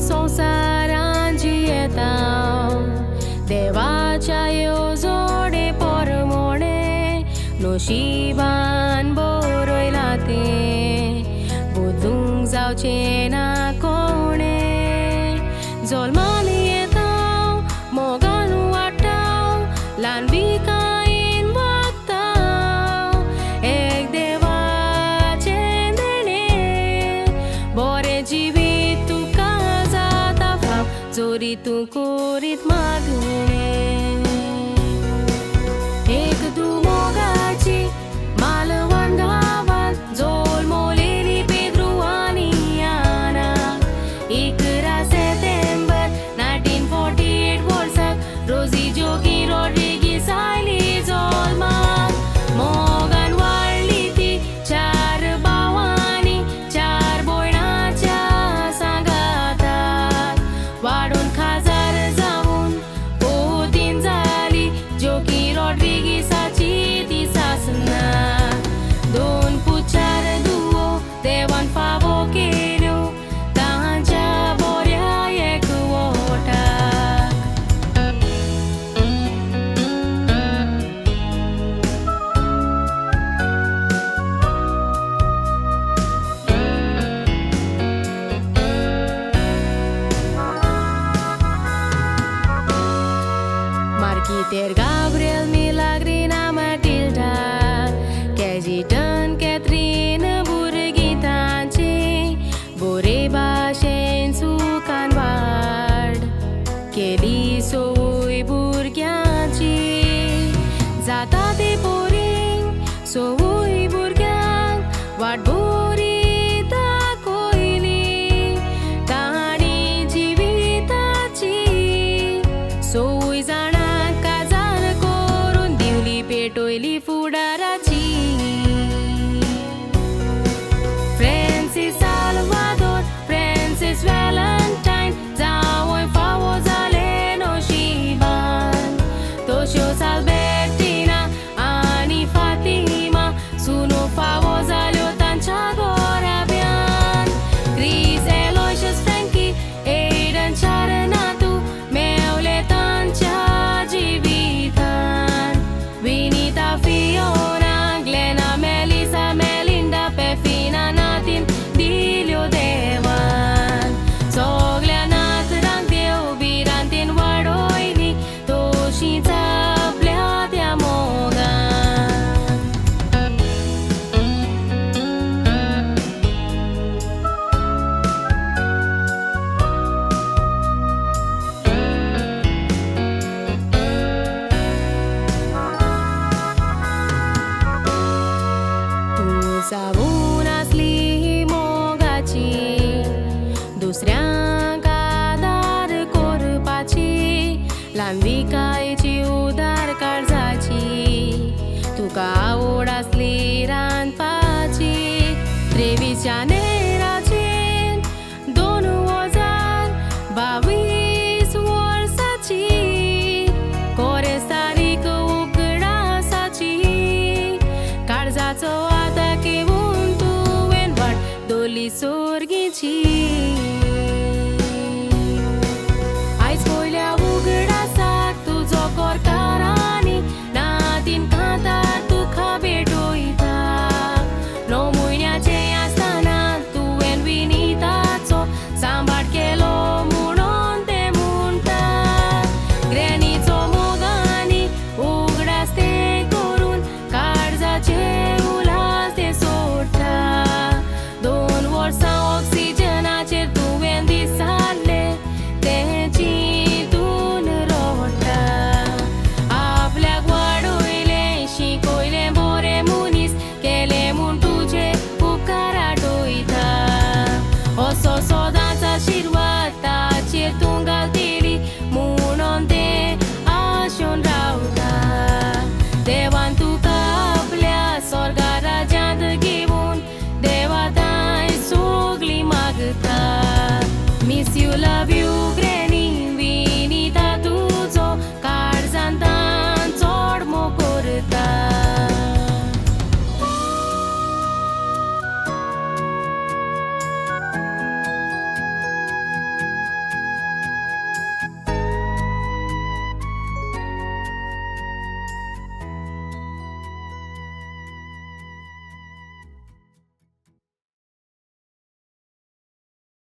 संवसारान जियेतां देवाच्या येवजोडे परमोणे नशिबान बरयलां तें बदलूंक जावचें ना कोणें जल्माक येतां मोगान वाडटां ल्हान बिकायेन वागतां एक देवाचें देणें बरें जिवीत तुका जाता फाव जोरी तूं करीत मागणें एक दुमोगाची मालवण गांवांत जल्मलेली पेद्रू आनी आना 11 सप्टेंबर 1948 वर्साक रोजी जोगी रॉड्रिगीस आयली जल्माक मोगान वाडली ती 4 भावांनी 4 भयणांच्या सांगाताक वाडून खाजार जावून पोतीन जाली जोगी रॉड्रिगीसाची ती सासना 2 पुचार दुवो देवान फावो केल्यो तांच्या बऱ्या एकवटाक Marquiter Gabriel Milagrina Matilda Kezitan Catherine Burgitanci Bore Bashen Sukan Ward Keli Soy Burgianci Zata te Boring Soy Burgian Ward Borita Koili Tahani Jivitaci Soy Zana पेटोयली फुडाराची फ्रांसीस साल्वादोर फ्रांसीस व्हॅलेंटायन जावंय फावो जाले नशिबान तोश्यो साल्बेर्टिना आनी फातिमा सुनो फावो जाल्यो तांच्या घोराब्यान क्रिस एलोयशियस फ्रँकी एडन शारनातू मेवले तांच्या जिवितान Vinita Fiona, Glenna, Melissa, Melinda, Pefina, Natin, Dilio Devan. Soglia nat rang deu birantin wadoini, Toshinta bleatia mogan. जावून आसली ही मोगाची दुसऱ्यांक आदार करपाची ल्हान विकायची उदार काळजाची तुका आवड आसली रांदपाची 23 जानेराचेर 2022 वर्साची कोरेस तारीख उगडासाची काळजाचो आतां केवून तुवें वाट दोली सोर्गीची